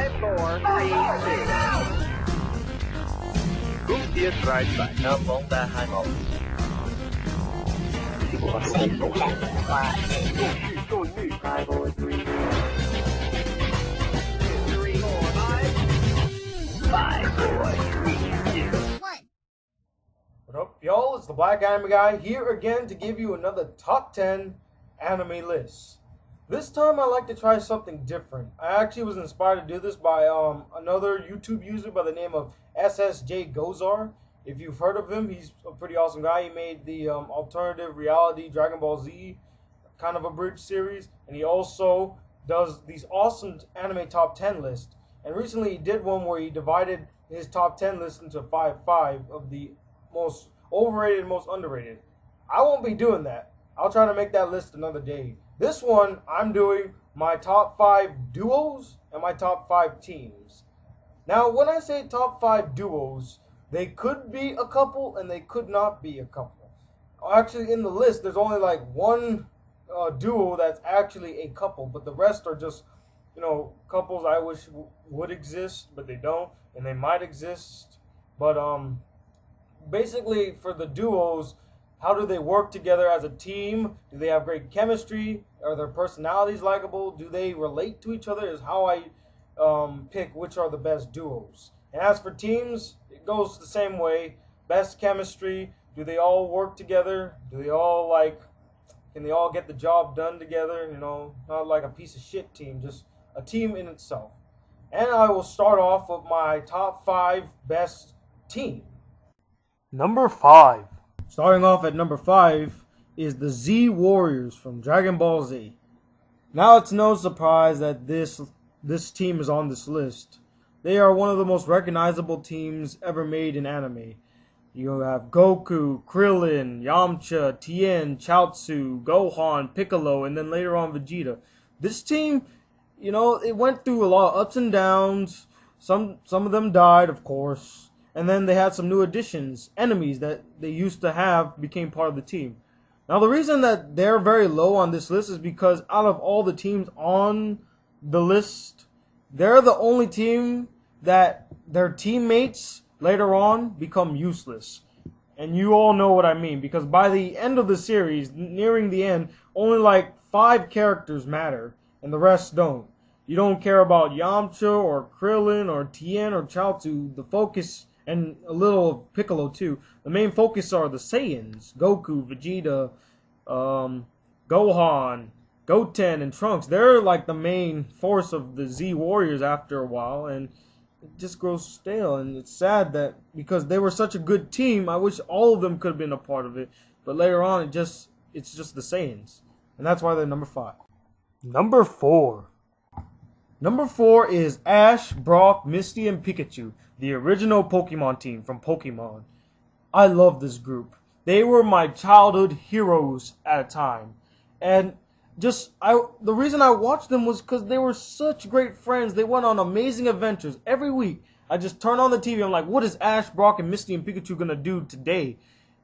4, 3, 2. Rukia drives by. 香港大漢堡。What up, y'all? It's the Black Anime Guy here again to give you another top 10 anime list. This time I like to try something different. I actually was inspired to do this by another YouTube user by the name of SSJ Gozar. If you've heard of him, he's a pretty awesome guy. He made the alternative reality Dragon Ball Z kind of a bridge series, and he also does these awesome anime top 10 lists. And recently he did one where he divided his top 10 list into 5 of the most overrated and most underrated. I won't be doing that. I'll try to make that list another day. This one, I'm doing my top 5 duos and my top 5 teams. Now, when I say top 5 duos, they could be a couple and they could not be a couple. Actually, in the list, there's only like one duo that's actually a couple, but the rest are just, you know, couples I wish would exist, but they don't, and they might exist. But basically, for the duos, how do they work together as a team? Do they have great chemistry? Are their personalities likable? Do they relate to each other? Is how I pick which are the best duos. And as for teams, it goes the same way. Best chemistry. Do they all work together? Do they all can they all get the job done together? You know, not like a piece of shit team, just a team in itself. And I will start off with my top 5 best team. Number 5. Starting off at number 5 is the Z Warriors from Dragon Ball Z. Now it's no surprise that this team is on this list. They are one of the most recognizable teams ever made in anime. You have Goku, Krillin, Yamcha, Tien, Chaozu, Gohan, Piccolo, and then later on Vegeta. This team, you know, it went through a lot of ups and downs. Some of them died, of course. And then they had some new additions. Enemies that they used to have became part of the team. Now, the reason that they're very low on this list is because out of all the teams on the list, they're the only team that their teammates later on become useless. And you all know what I mean, because by the end of the series, nearing the end, only like 5 characters matter, and the rest don't. You don't care about Yamcha or Krillin or Tien or Chaozu. The focus, and a little of Piccolo too, the main focus are the Saiyans, Goku, Vegeta, Gohan, Goten, and Trunks. They're like the main force of the Z Warriors after a while, and it just grows stale. And it's sad that because they were such a good team, I wish all of them could have been a part of it. But later on, it's just the Saiyans, and that's why they're number 5. Number 4. Number 4 is Ash, Brock, Misty, and Pikachu, the original Pokemon team from Pokemon. I love this group. They were my childhood heroes at a time. And the reason I watched them was because they were such great friends. They went on amazing adventures every week. I just turn on the TV. I'm like, what is Ash, Brock, and Misty and Pikachu gonna do today?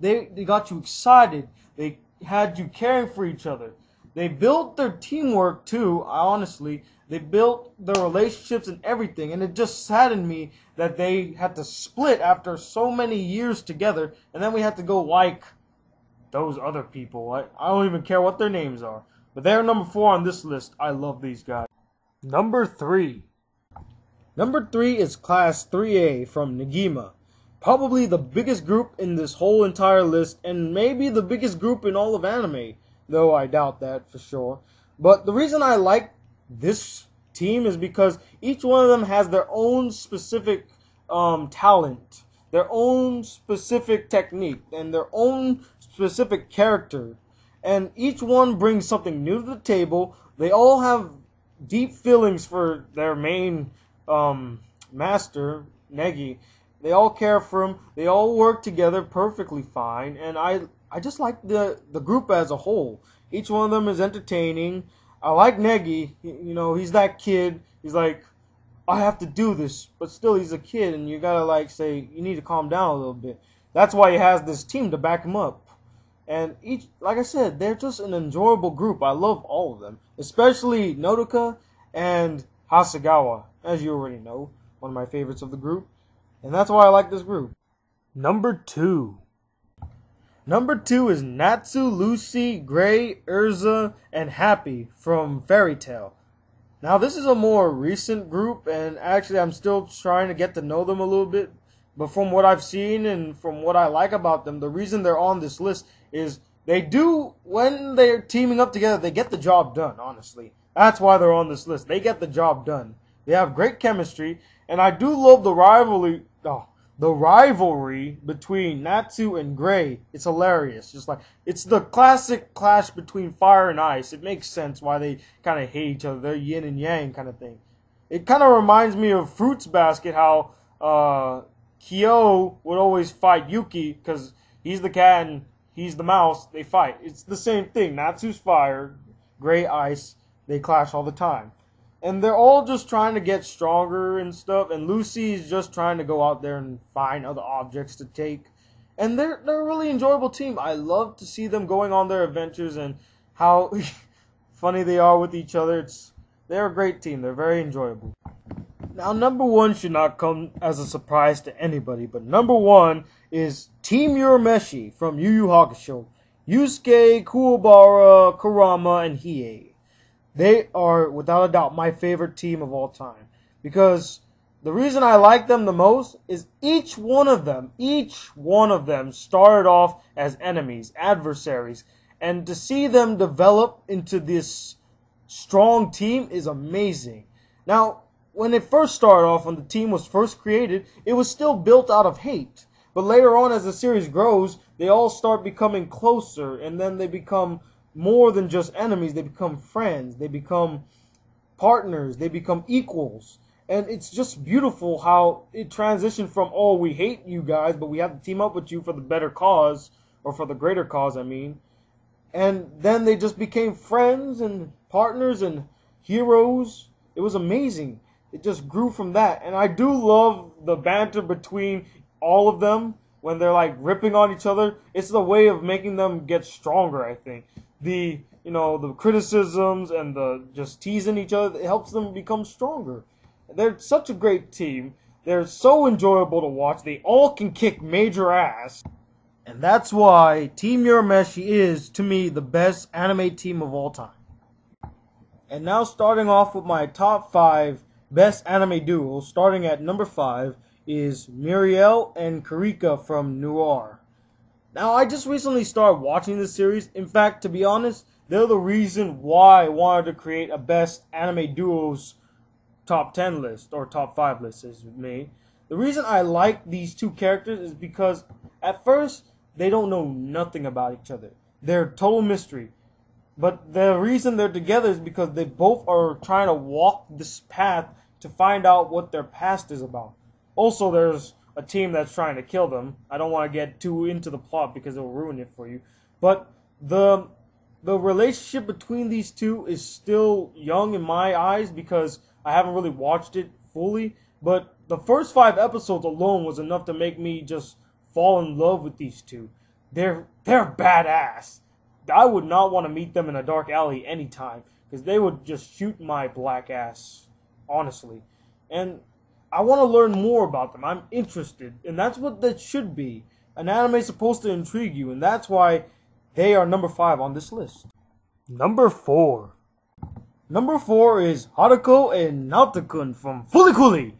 They got you excited. They had you caring for each other. They built their teamwork too, honestly. They built their relationships and everything. And it just saddened me that they had to split after so many years together. And then we had to go like those other people. I don't even care what their names are. But they're number 4 on this list. I love these guys. Number 3. Number 3 is Class 3A from Negima. Probably the biggest group in this whole entire list. And maybe the biggest group in all of anime. Though I doubt that for sure. But the reason I like this team is because each one of them has their own specific talent, their own specific technique, and their own specific character. And each one brings something new to the table. They all have deep feelings for their main master, Negi. They all care for him. They all work together perfectly fine. And I just like the group as a whole. Each one of them is entertaining. I like Negi. You know, he's that kid. He's like, I have to do this. But still, he's a kid. And you gotta, like, say, you need to calm down a little bit. That's why he has this team to back him up. And each, like I said, they're just an enjoyable group. I love all of them. Especially Nodoka and Hasegawa, as you already know, one of my favorites of the group. And that's why I like this group. Number 2. Number 2 is Natsu, Lucy, Gray, Urza, and Happy from Fairy Tail. Now this is a more recent group, and actually I'm still trying to get to know them a little bit. But from what I've seen and from what I like about them, the reason they're on this list is they do, when they're teaming up together, they get the job done, honestly. That's why they're on this list. They get the job done. They have great chemistry, and I do love the rivalry between Natsu and Gray. It's hilarious. Just like, it's the classic clash between fire and ice. It makes sense why they kind of hate each other. They're yin and yang kind of thing. It kind of reminds me of Fruits Basket, how Kyo would always fight Yuki because he's the cat and he's the mouse. They fight. It's the same thing. Natsu's fire, Gray ice. They clash all the time. And they're all just trying to get stronger and stuff. And Lucy's just trying to go out there and find other objects to take. And they're a really enjoyable team. I love to see them going on their adventures and how funny they are with each other. They're a great team. They're very enjoyable. Now, number 1 should not come as a surprise to anybody. But number 1 is Team Urameshi from Yu Yu Hakusho. Yusuke, Kuwabara, Kurama, and Hiei. They are, without a doubt, my favorite team of all time. Because the reason I like them the most is each one of them started off as enemies, adversaries. And to see them develop into this strong team is amazing. Now, when it first started off, when the team was first created, it was still built out of hate. But later on, as the series grows, they all start becoming closer, and then they become more than just enemies. They become friends, they become partners, they become equals. And it's just beautiful how it transitioned from, oh, we hate you guys, but we have to team up with you for the better cause, or for the greater cause, I mean. And then they just became friends and partners and heroes. It was amazing. It just grew from that. And I do love the banter between all of them when they're like ripping on each other. It's the way of making them get stronger, I think. The criticisms and the just teasing each other, it helps them become stronger. They're such a great team. They're so enjoyable to watch. They all can kick major ass. And that's why Team Urameshi is, to me, the best anime team of all time. And now starting off with my top 5 best anime duos, starting at number 5 is Muriel and Kurika from Noir. Now, I just recently started watching this series. In fact, to be honest, they're the reason why I wanted to create a best anime duos top 10 list, or top 5 list as me. The reason I like these two characters is because at first, they don't know nothing about each other. They're total mystery. But the reason they're together is because they both are trying to walk this path to find out what their past is about. Also, there's a team that's trying to kill them. I don't want to get too into the plot because it will ruin it for you. But the relationship between these two is still young in my eyes because I haven't really watched it fully. But the first 5 episodes alone was enough to make me just fall in love with these two. They're badass. I would not want to meet them in a dark alley anytime because they would just shoot my black ass, honestly. And I want to learn more about them. I'm interested, and that's what that should be. An anime is supposed to intrigue you, and that's why they are number 5 on this list. Number 4. Number 4 is Haruko and Naoto-kun from Fulikuli.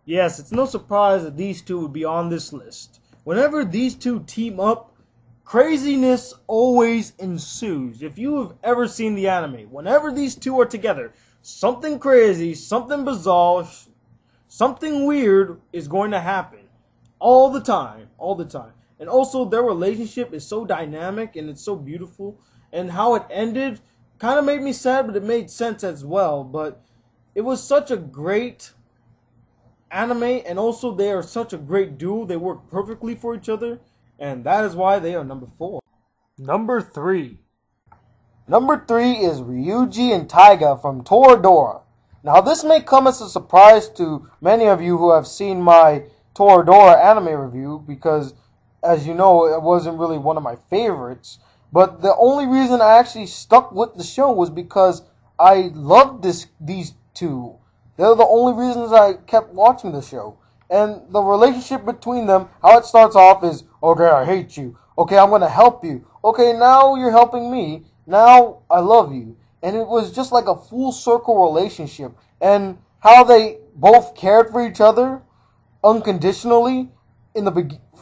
Yes, it's no surprise that these two would be on this list. Whenever these two team up, craziness always ensues. If you have ever seen the anime, whenever these two are together, something crazy, something bizarre, something weird is going to happen. All the time. All the time. And also, their relationship is so dynamic and it's so beautiful. And how it ended kind of made me sad, but it made sense as well. But it was such a great anime, and also they are such a great duo. They work perfectly for each other, and that is why they are number 4. Number 3. Number 3 is Ryuji and Taiga from Toradora. Now, this may come as a surprise to many of you who have seen my Toradora anime review, because, as you know, it wasn't really one of my favorites. But the only reason I actually stuck with the show was because I loved these two. They're the only reasons I kept watching the show. And the relationship between them, how it starts off is, okay, I hate you. Okay, I'm going to help you. Okay, now you're helping me. Now I love you. And it was just like a full circle relationship. And how they both cared for each other unconditionally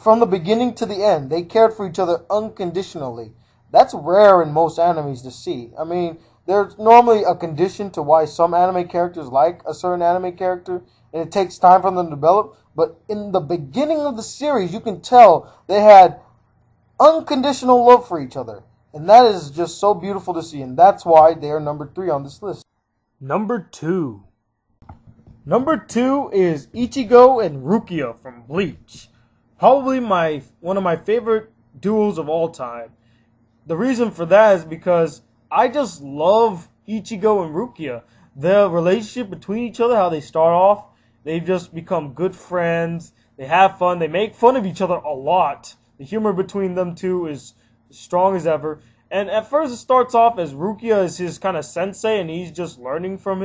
from the beginning to the end. They cared for each other unconditionally. That's rare in most animes to see. I mean, there's normally a condition to why some anime characters like a certain anime character, and it takes time for them to develop. But in the beginning of the series, you can tell they had unconditional love for each other. And that is just so beautiful to see, and that's why they are number 3 on this list. Number 2. Number 2 is Ichigo and Rukia from Bleach. Probably one of my favorite duos of all time. The reason for that is because I just love Ichigo and Rukia. The relationship between each other, how they start off, they've just become good friends. They have fun. They make fun of each other a lot. The humor between them two is strong as ever. And at first it starts off as Rukia is his kind of sensei and he's just learning from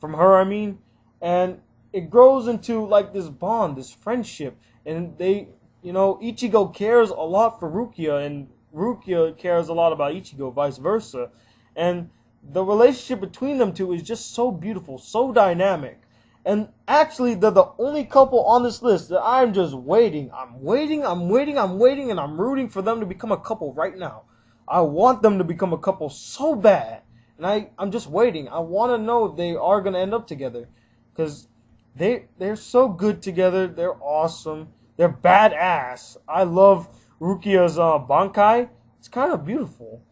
her, I mean. And it grows into like this bond, this friendship. And Ichigo cares a lot for Rukia and Rukia cares a lot about Ichigo, vice versa. And the relationship between them two is just so beautiful, so dynamic. And actually, they're the only couple on this list that I'm just waiting. I'm waiting, and I'm rooting for them to become a couple right now. I want them to become a couple so bad. And I'm just waiting. I want to know if they are going to end up together. Because they're so good together. They're awesome. They're badass. I love Rukia's Bankai. It's kind of beautiful.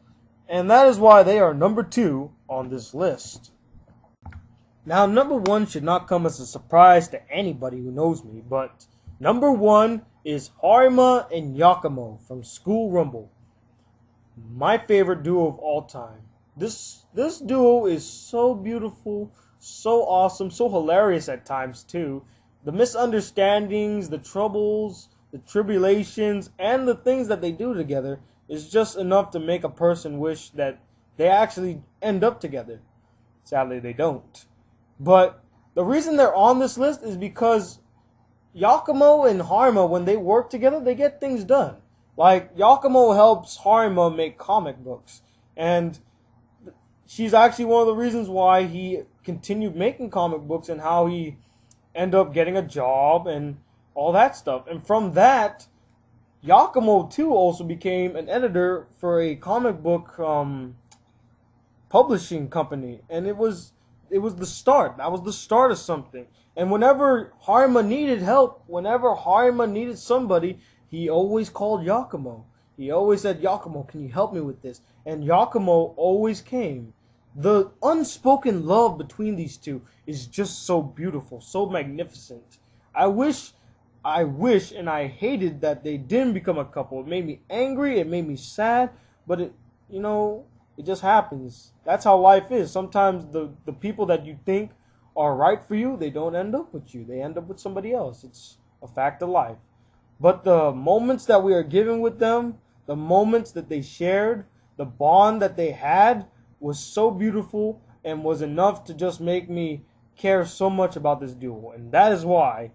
And that is why they are number 2 on this list. Now, number 1 should not come as a surprise to anybody who knows me, but number 1 is Harima and Yakumo from School Rumble. My favorite duo of all time. This duo is so beautiful, so awesome, so hilarious at times too. The misunderstandings, the troubles, the tribulations, and the things that they do together is just enough to make a person wish that they actually end up together. Sadly, they don't. But the reason they're on this list is because Yakumo and Harima, when they work together, they get things done. Like, Yakumo helps Harima make comic books. And she's actually one of the reasons why he continued making comic books and how he ended up getting a job and all that stuff. And from that, Yakumo too also became an editor for a comic book publishing company. And it was the start. That was the start of something. And whenever Harima needed help, whenever Harima needed somebody, he always called Yakumo. He always said, Yakumo, can you help me with this? And Yakumo always came. The unspoken love between these two is just so beautiful, so magnificent. I wish and I hated that they didn't become a couple. It made me angry, it made me sad, but it just happens. That's how life is. Sometimes the people that you think are right for you, they don't end up with you. They end up with somebody else. It's a fact of life. But the moments that we are given with them, the moments that they shared, the bond that they had was so beautiful and was enough to just make me care so much about this duo. And that is why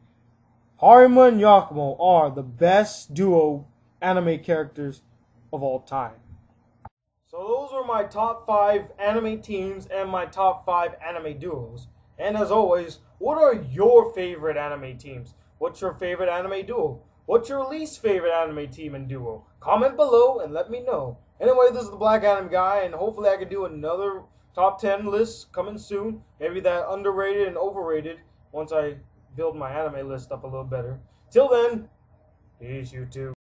Harima and Yakumo are the best duo anime characters of all time. So those are my top 5 anime teams and my top 5 anime duos. And as always, what are your favorite anime teams? What's your favorite anime duo? What's your least favorite anime team and duo? Comment below and let me know. Anyway, this is the Black Anime Guy, and hopefully I can do another top 10 list coming soon. Maybe that underrated and overrated once I build my anime list up a little better. Till then, peace, YouTube.